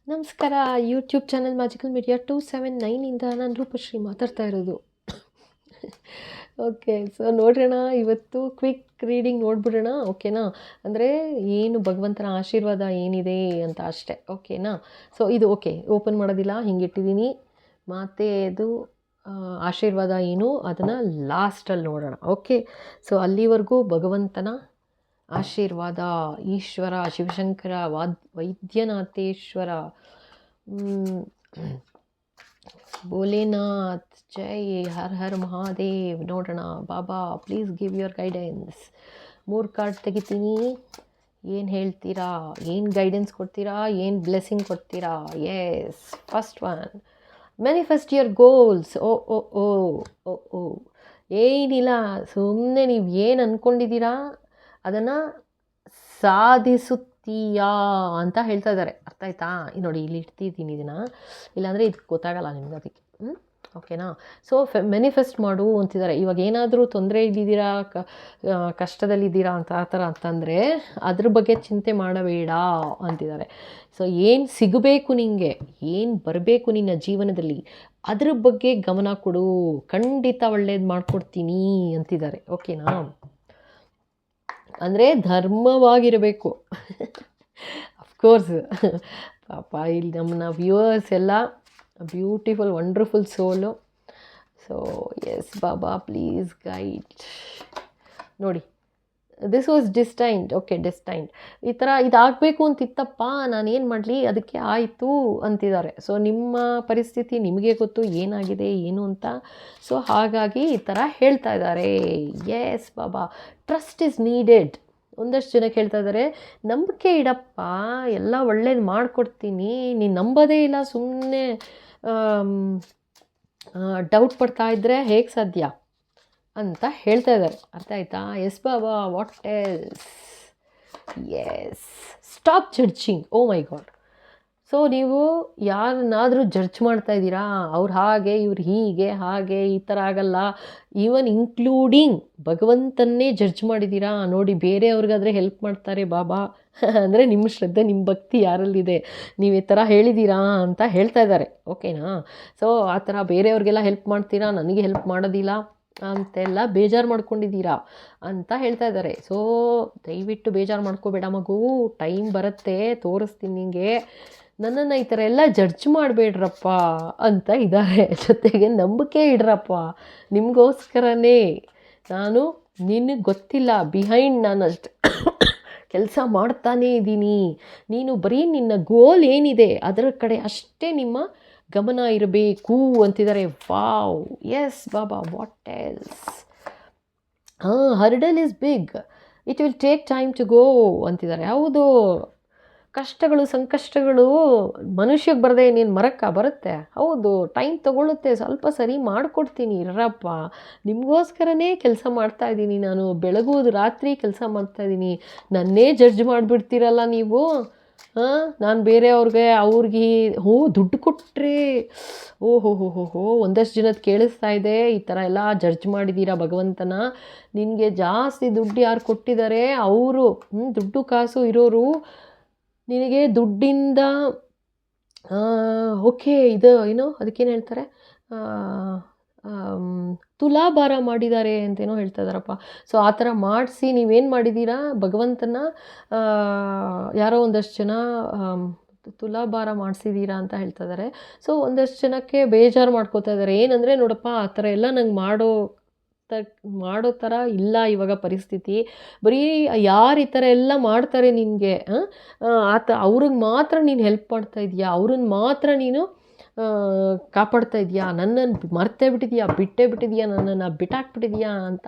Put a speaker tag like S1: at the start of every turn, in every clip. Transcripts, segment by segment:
S1: ನಮಸ್ಕಾರ. YouTube channel magical media 279 ನಾನು ರೂಪಶ್ರೀ ಮಾತಾಡ್ತಾ ಇರೋದು. ಓಕೆ, ಸೊ ನೋಡೋಣ, ಇವತ್ತು ಕ್ವಿಕ್ ರೀಡಿಂಗ್ ನೋಡ್ಬಿಡೋಣ. ಓಕೆನಾ? ಅಂದರೆ ಏನು ಭಗವಂತನ ಆಶೀರ್ವಾದ ಏನಿದೆ ಅಂತ ಅಷ್ಟೇ. ಓಕೆನಾ? ಸೊ ಇದು ಓಕೆ, ಓಪನ್ ಮಾಡೋದಿಲ್ಲ, ಹಿಂಗಿಟ್ಟಿದ್ದೀನಿ. ಮತ್ತು ಇದು ಆಶೀರ್ವಾದ ಏನು ಅದನ್ನು ಲಾಸ್ಟಲ್ಲಿ ನೋಡೋಣ. ಓಕೆ, ಸೊ ಅಲ್ಲಿವರೆಗೂ ಭಗವಂತನ ಆಶೀರ್ವಾದ, ಈಶ್ವರ ಶಿವಶಂಕರ ವೈದ್ಯನಾಥೇಶ್ವರ, ಭೋಲೆನಾಥ್ ಜೈ, ಹರ್ ಹರ್ ಮಹಾದೇವ್. ನೋಡೋಣ. Baba please give your guidance. 3 card ತೆಗಿತೀನಿ. ಏನು ಹೇಳ್ತೀರಾ, ಏನು ಗೈಡೆನ್ಸ್ ಕೊಡ್ತೀರಾ, ಏನು ಬ್ಲೆಸ್ಸಿಂಗ್ ಕೊಡ್ತೀರಾ? Yes, first one, manifest your goals. ಓ ಓ ಓ ಓ ಓ ಏನಿಲ್ಲ, ಸುಮ್ಮನೆ ನೀವು ಏನು ಅಂದ್ಕೊಂಡಿದ್ದೀರಾ ಅದನ್ನು ಸಾಧಿಸುತ್ತೀಯಾ ಅಂತ ಹೇಳ್ತಾ ಇದ್ದಾರೆ. ಅರ್ಥ ಆಯ್ತಾ? ನೋಡಿ, ಇಲ್ಲಿ ಇಡ್ತಿದ್ದೀನಿ ಇದನ್ನು, ಇಲ್ಲಾಂದರೆ ಇದು ಗೊತ್ತಾಗಲ್ಲ ನಿಮ್ಗೆ, ಅದಕ್ಕೆ. ಓಕೆನಾ? ಸೊ ಮ್ಯಾನಿಫೆಸ್ಟ್ ಮಾಡು ಅಂತಿದ್ದಾರೆ. ಇವಾಗ ಏನಾದರೂ ತೊಂದರೆ ಇದ್ದಿದ್ದೀರಾ, ಕಷ್ಟದಲ್ಲಿದ್ದೀರಾ ಅಂತ ಆ ಥರ ಅಂತಂದರೆ ಅದ್ರ ಬಗ್ಗೆ ಚಿಂತೆ ಮಾಡಬೇಡ ಅಂತಿದ್ದಾರೆ. ಸೊ ಏನು ಸಿಗಬೇಕು ನಿನಗೆ, ಏನು ಬರಬೇಕು ನಿನ್ನ ಜೀವನದಲ್ಲಿ, ಅದ್ರ ಬಗ್ಗೆ ಗಮನ ಕೊಡು, ಖಂಡಿತ ಒಳ್ಳೇದು ಮಾಡಿಕೊಡ್ತೀನಿ ಅಂತಿದ್ದಾರೆ. ಓಕೆನಾ? ಅಂದರೆ ಧರ್ಮವಾಗಿರಬೇಕು. ಅಫ್ಕೋರ್ಸ್ ಪಾಪ ಇಲ್ಲಿ ನಮ್ಮನ್ನ ವ್ಯೂವರ್ಸ್ ಎಲ್ಲ beautiful wonderful soul. So yes Baba please guide. ನೋಡಿ, this was destined. Okay, destined ಈ ಥರ ಇದಾಗಬೇಕು ಅಂತಿತ್ತಪ್ಪ, ನಾನೇನು ಮಾಡಲಿ, ಅದಕ್ಕೆ ಆಯಿತು ಅಂತಿದ್ದಾರೆ. ಸೊ ನಿಮ್ಮ ಪರಿಸ್ಥಿತಿ ನಿಮಗೆ ಗೊತ್ತು ಏನಾಗಿದೆ ಏನು ಅಂತ. ಸೊ ಹಾಗಾಗಿ ಈ ಥರ ಹೇಳ್ತಾ ಇದ್ದಾರೆ. Yes Baba, trust is needed. ಒಂದಷ್ಟು ಜನಕ್ಕೆ ಹೇಳ್ತಾ ಇದ್ದಾರೆ, ನಂಬಿಕೆ ಇಡಪ್ಪ, ಎಲ್ಲ ಒಳ್ಳೇದು ಮಾಡಿಕೊಡ್ತೀನಿ, ನೀನು ನಂಬೋದೇ ಇಲ್ಲ, ಸುಮ್ಮನೆ ಡೌಟ್ ಪಡ್ತಾ ಇದ್ದರೆ ಹೇಗೆ ಸಾಧ್ಯ ಅಂತ ಹೇಳ್ತಾ ಇದ್ದಾರೆ. ಅರ್ಥ ಆಯ್ತಾ? Yes Baba, what else? Yes, stop judging. Oh my God. So ನೀವು ಯಾರನ್ನಾದರೂ ಜಡ್ಜ್ ಮಾಡ್ತಾ ಇದ್ದೀರಾ, ಅವ್ರು ಹಾಗೆ ಇವ್ರು ಹೀಗೆ ಹಾಗೆ, ಈ ಥರ ಆಗಲ್ಲ. ಈವನ್ ಇನ್ಕ್ಲೂಡಿಂಗ್ ಭಗವಂತನ್ನೇ ಜಡ್ಜ್ ಮಾಡಿದ್ದೀರಾ. ನೋಡಿ, ಬೇರೆಯವ್ರಿಗಾದರೆ ಹೆಲ್ಪ್ ಮಾಡ್ತಾರೆ ಬಾಬಾ ಅಂದರೆ ನಿಮ್ಮ ಶ್ರದ್ಧೆ, ನಿಮ್ಮ ಭಕ್ತಿ ಯಾರಲ್ಲಿದೆ, ನೀವು ಈ ಥರ ಹೇಳಿದ್ದೀರಾ ಅಂತ ಹೇಳ್ತಾ ಇದ್ದಾರೆ. ಓಕೆನಾ? ಸೊ ಆ ಥರ ಬೇರೆಯವ್ರಿಗೆಲ್ಲ ಹೆಲ್ಪ್ ಮಾಡ್ತೀರಾ, ನನಗೆ ಹೆಲ್ಪ್ ಮಾಡೋದಿಲ್ಲ ಅಂತೆಲ್ಲ ಬೇಜಾರು ಮಾಡ್ಕೊಂಡಿದ್ದೀರಾ ಅಂತ ಹೇಳ್ತಾ ಇದ್ದಾರೆ. ಸೊ ದಯವಿಟ್ಟು ಬೇಜಾರು ಮಾಡ್ಕೋಬೇಡ ಮಗು, ಟೈಮ್ ಬರುತ್ತೆ, ತೋರಿಸ್ತೀನಿ ನಿಮಗೆ. ನನ್ನನ್ನು ಈ ಥರ ಎಲ್ಲ ಜಡ್ಜ್ ಮಾಡಬೇಡ್ರಪ್ಪ ಅಂತ ಇದ್ದಾರೆ. ಜೊತೆಗೆ ನಂಬಿಕೆ ಇಡ್ರಪ್ಪ, ನಿಮಗೋಸ್ಕರನೇ ನಾನು, ನಿನಗೆ ಗೊತ್ತಿಲ್ಲ ಬಿಹೈಂಡ್ ನಾನು ಅಷ್ಟು ಕೆಲಸ ಮಾಡ್ತಾನೇ ಇದ್ದೀನಿ. ನೀನು ಬರೀ ನಿನ್ನ ಗೋಲ್ ಏನಿದೆ ಅದರ ಕಡೆ ಅಷ್ಟೇ ನಿಮ್ಮ ಗಮನ ಇರಬೇಕು ಅಂತಿದ್ದಾರೆ. Wow, yes Baba, what else? Hurdle is big, it will take time to go ಅಂತಿದ್ದಾರೆ. ಹೌದು, ಕಷ್ಟಗಳು ಸಂಕಷ್ಟಗಳು ಮನುಷ್ಯಗೆ ಬರದೆ ನೀನು ಮರಕ್ಕ ಬರುತ್ತೆ. ಹೌದು, ಟೈಮ್ ತೊಗೊಳುತ್ತೆ, ಸ್ವಲ್ಪ ಸರಿ ಮಾಡಿಕೊಡ್ತೀನಿ ಇರ್ರಪ್ಪ. ನಿಮಗೋಸ್ಕರನೇ ಕೆಲಸ ಮಾಡ್ತಾಯಿದ್ದೀನಿ ನಾನು, ಬೆಳಗೋದು ರಾತ್ರಿ ಕೆಲಸ ಮಾಡ್ತಾಯಿದ್ದೀನಿ. ನನ್ನೇ ಜಡ್ಜ್ ಮಾಡಿಬಿಡ್ತೀರಲ್ಲ ನೀವು. ನಾನು ಬೇರೆಯವ್ರಿಗೆ ಅವ್ರಿಗೆ ದುಡ್ಡು ಕೊಟ್ಟರೆ, ಓಹೋ ಹೋ ಹೋ ಹೋ, ಒಂದಷ್ಟು ಜನದ ಕೇಳಿಸ್ತಾ ಇದೆ, ಈ ಥರ ಎಲ್ಲ ಜಡ್ಜ್ ಮಾಡಿದ್ದೀರಾ ಭಗವಂತನ. ನಿನಗೆ ಜಾಸ್ತಿ ದುಡ್ಡು ಯಾರು ಕೊಟ್ಟಿದ್ದಾರೆ ಅವರು, ದುಡ್ಡು ಕಾಸು ಇರೋರು ನಿನಗೆ ದುಡ್ಡಿಂದ ಓಕೆ, ಇದು ಏನೋ ಅದಕ್ಕೇನು ಹೇಳ್ತಾರೆ, ತುಲಾಭಾರ ಮಾಡಿದ್ದಾರೆ ಅಂತೇನೋ ಹೇಳ್ತಾ ಇದ್ದಾರಪ್ಪ. ಸೊ ಆ ಥರ ಮಾಡಿಸಿ ನೀವೇನು ಮಾಡಿದ್ದೀರಾ, ಭಗವಂತನ ಯಾರೋ ಒಂದಷ್ಟು ಜನ ತುಲಾಭಾರ ಮಾಡಿಸಿದ್ದೀರಾ ಅಂತ ಹೇಳ್ತಾ ಇದ್ದಾರೆ. ಸೊ ಒಂದಷ್ಟು ಜನಕ್ಕೆ ಬೇಜಾರು ಮಾಡ್ಕೋತಾ ಇದ್ದಾರೆ. ಏನಂದರೆ, ನೋಡಪ್ಪ, ಆ ಥರ ಎಲ್ಲ ನಂಗೆ ಮಾಡೋ ಥರ ಇಲ್ಲ ಇವಾಗ ಪರಿಸ್ಥಿತಿ. ಬರೀ ಯಾರು ಈ ಥರ ಎಲ್ಲ ಮಾಡ್ತಾರೆ ನಿನಗೆ, ಅವ್ರಿಗೆ ಮಾತ್ರ ನೀನು ಹೆಲ್ಪ್ ಮಾಡ್ತಾ ಇದೀಯಾ, ಅವ್ರನ್ನ ಮಾತ್ರ ನೀನು ಕಾಪಾಡ್ತಾ ಇದೆಯಾ, ನನ್ನನ್ನು ಮರ್ತೇ ಬಿಟ್ಟಿದೆಯಾ, ಬಿಟ್ಟೇ ಬಿಟ್ಟಿದೆಯಾ, ನನ್ನನ್ನು ಬಿಟ್ಟಾಕ್ಬಿಟ್ಟಿದೆಯಾ ಅಂತ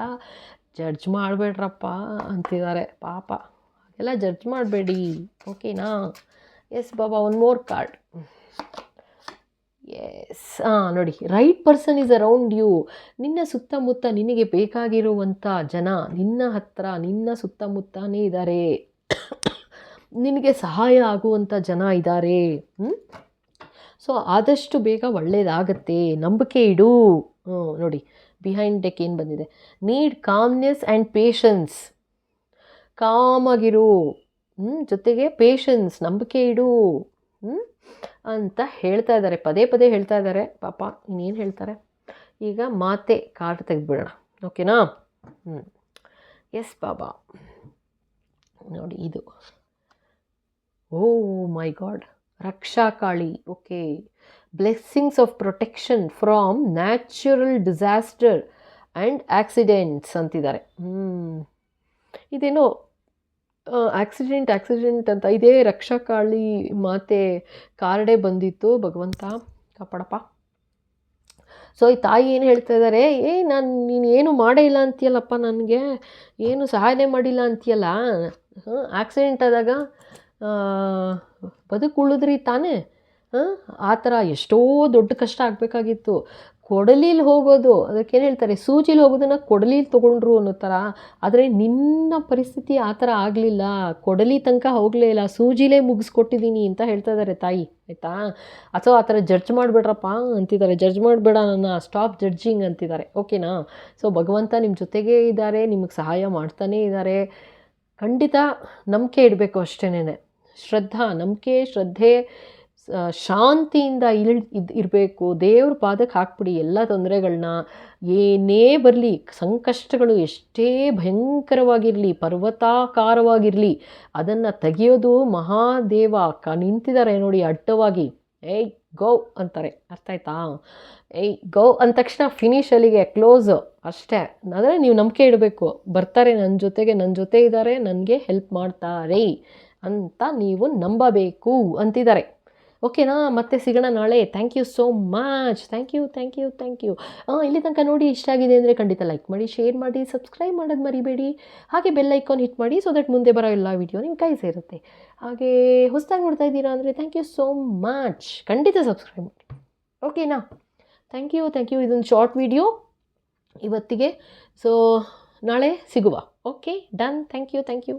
S1: ಜಡ್ಜ್ ಮಾಡಬೇಡ್ರಪ್ಪ ಅಂತಿದ್ದಾರೆ. ಪಾಪ, ಎಲ್ಲ ಜಡ್ಜ್ ಮಾಡಬೇಡಿ. ಓಕೆನಾ? Yes Baba, one more card. Yes, ನೋಡಿ, right person is around you. ನಿನ್ನ ಸುತ್ತಮುತ್ತ ನಿನಗೆ ಬೇಕಾಗಿರುವಂಥ ಜನ ನಿನ್ನ ಹತ್ರ, ನಿನ್ನ ಸುತ್ತಮುತ್ತನೇ ಇದ್ದಾರೆ. ನಿನಗೆ ಸಹಾಯ ಆಗುವಂಥ ಜನ ಇದ್ದಾರೆ. ಸೊ ಆದಷ್ಟು ಬೇಗ ಒಳ್ಳೆಯದಾಗತ್ತೆ, ನಂಬಿಕೆ ಇಡು. ನೋಡಿ, ಬಿಹೈಂಡ್ ಡೆಕ್ ಏನು ಬಂದಿದೆ, ನೀಡ್ ಕಾಮ್ನೆಸ್ ಆ್ಯಂಡ್ ಪೇಷನ್ಸ್. ಕಾಮಾಗಿರು, ಜೊತೆಗೆ ಪೇಷನ್ಸ್, ನಂಬಿಕೆ ಇಡು. ಅಂತ ಹೇಳ್ತಾ ಇದ್ದಾರೆ, ಪದೇ ಪದೇ ಹೇಳ್ತಾ ಇದ್ದಾರೆ. ಪಾಪ ಇನ್ನೇನು ಹೇಳ್ತಾರೆ. ಈಗ ಮಾತೆ ಕಾರ್ಡ್ ತೆಗೆದುಬಿಡೋಣ, ಓಕೆನಾ? ಎಸ್ ಬಾಬಾ, ನೋಡಿ ಇದು, oh my god, Raksha Kali. Okay, blessings of protection from natural disaster and accidents ಅಂತಿದ್ದಾರೆ. ಇದೇನೋ ಆಕ್ಸಿಡೆಂಟ್ ಅಂತ ಇದೇ ರಕ್ಷಾ ಕಾಳಿ ಮಾತೆ ಕಾರ್ಡೇ ಬಂದಿತ್ತು. ಭಗವಂತ ಕಾಪಾಡಪ್ಪ. ಸೊ ಈ ತಾಯಿ ಏನು ಹೇಳ್ತಾ ಇದ್ದಾರೆ, ನೀನು ಏನು ಮಾಡೇ ಇಲ್ಲ ಅಂತೀಯಲ್ಲಪ್ಪ, ನನಗೆ ಏನು ಸಹಾಯನೇ ಮಾಡಿಲ್ಲ ಅಂತೀಯಲ್ಲ, ಆಕ್ಸಿಡೆಂಟ್ ಆದಾಗ ಬದುಕುಳಿದ್ರಿ ತಾನೇ, ಆ ಥರ ಎಷ್ಟೋ ದೊಡ್ಡ ಕಷ್ಟ ಆಗಬೇಕಾಗಿತ್ತು. ಕೊಡಲಿಲಿ ಹೋಗೋದು, ಅದಕ್ಕೇನು ಹೇಳ್ತಾರೆ, ಸೂಜಿಲಿ ಹೋಗೋದನ್ನು ಕೊಡಲಿಲಿ ತೊಗೊಂಡ್ರು ಅನ್ನೋ ಥರ. ಆದರೆ ನಿನ್ನ ಪರಿಸ್ಥಿತಿ ಆ ಥರ ಆಗಲಿಲ್ಲ, ಕೊಡಲಿ ತನಕ ಹೋಗಲೇ ಇಲ್ಲ, ಸೂಜಿಲೇ ಮುಗಿಸ್ಕೊಟ್ಟಿದ್ದೀನಿ ಅಂತ ಹೇಳ್ತಾ ಇದ್ದಾರೆ ತಾಯಿ, ಆಯಿತಾ? ಅಥವಾ ಆ ಥರ ಜಡ್ಜ್ ಮಾಡಿಬಿಡ್ರಪ್ಪ ಅಂತಿದ್ದಾರೆ, ಜಡ್ಜ್ ಮಾಡಬೇಡ ನನ್ನ, ಸ್ಟಾಪ್ ಜಡ್ಜಿಂಗ್ ಅಂತಿದ್ದಾರೆ, ಓಕೆನಾ? ಸೊ ಭಗವಂತ ನಿಮ್ಮ ಜೊತೆಗೇ ಇದ್ದಾರೆ, ನಿಮಗೆ ಸಹಾಯ ಮಾಡ್ತಾನೇ ಇದ್ದಾರೆ. ಖಂಡಿತ ನಂಬಿಕೆ ಇಡಬೇಕು ಅಷ್ಟೇನೆ, ನಂಬಿಕೆ, ಶ್ರದ್ಧೆ, ಶಾಂತಿಯಿಂದ ಇರಬೇಕು. ದೇವ್ರ ಪಾದಕ್ಕೆ ಹಾಕ್ಬಿಡಿ ಎಲ್ಲ ತೊಂದರೆಗಳನ್ನ. ಏನೇ ಬರಲಿ, ಸಂಕಷ್ಟಗಳು ಎಷ್ಟೇ ಭಯಂಕರವಾಗಿರಲಿ, ಪರ್ವತಾಕಾರವಾಗಿರಲಿ, ಅದನ್ನು ತೆಗೆಯೋದು ಮಹಾದೇವ ನಿಂತಿದ್ದಾರೆ ನೋಡಿ ಅಡ್ಡವಾಗಿ. ಏಯ್ ಗೋ ಅಂತಾರೆ, ಅರ್ಥ ಆಯ್ತಾ? ಏಯ್ ಗೋ ಅಂದ ತಕ್ಷಣ ಫಿನಿಶ್, ಅಲ್ಲಿಗೆ ಕ್ಲೋಸು ಅಷ್ಟೇ. ಆದರೆ ನೀವು ನಂಬಿಕೆ ಇಡಬೇಕು, ಬರ್ತಾರೆ ನನ್ನ ಜೊತೆ ಇದ್ದಾರೆ, ನನಗೆ ಹೆಲ್ಪ್ ಮಾಡ್ತಾರೆ ಅಂತ ನೀವು ನಂಬಬೇಕು ಅಂತಿದ್ದಾರೆ, ಓಕೆನಾ? ಮತ್ತೆ ಸಿಗೋಣ ನಾಳೆ. Thank you so much. Thank you. ಇಲ್ಲಿ ತನಕ ನೋಡಿ ಇಷ್ಟ ಆಗಿದೆ ಅಂದರೆ ಖಂಡಿತ ಲೈಕ್ ಮಾಡಿ, ಶೇರ್ ಮಾಡಿ, ಸಬ್ಸ್ಕ್ರೈಬ್ ಮಾಡೋದು ಮರಿಬೇಡಿ. ಹಾಗೆ ಬೆಲ್ ಐಕಾನ್ ಹಿಟ್ ಮಾಡಿ, ಸೊ ದಟ್ ಮುಂದೆ ಬರೋ ಎಲ್ಲ ವೀಡಿಯೋ ನಿಮ್ಮ ಕೈ ಸೇರುತ್ತೆ. ಹಾಗೆ ಹೊಸದಾಗಿ ನೋಡ್ತಾ ಇದ್ದೀರಾ ಅಂದರೆ ಥ್ಯಾಂಕ್ ಯು ಸೋ ಮಚ್, ಖಂಡಿತ ಸಬ್ಸ್ಕ್ರೈಬ್ ಮಾಡಿ, ಓಕೆನಾ? Thank you. ಇದೊಂದು ಶಾರ್ಟ್ ವಿಡಿಯೋ ಇವತ್ತಿಗೆ, ಸೊ ನಾಳೆ ಸಿಗುವ. Okay, done. Thank you.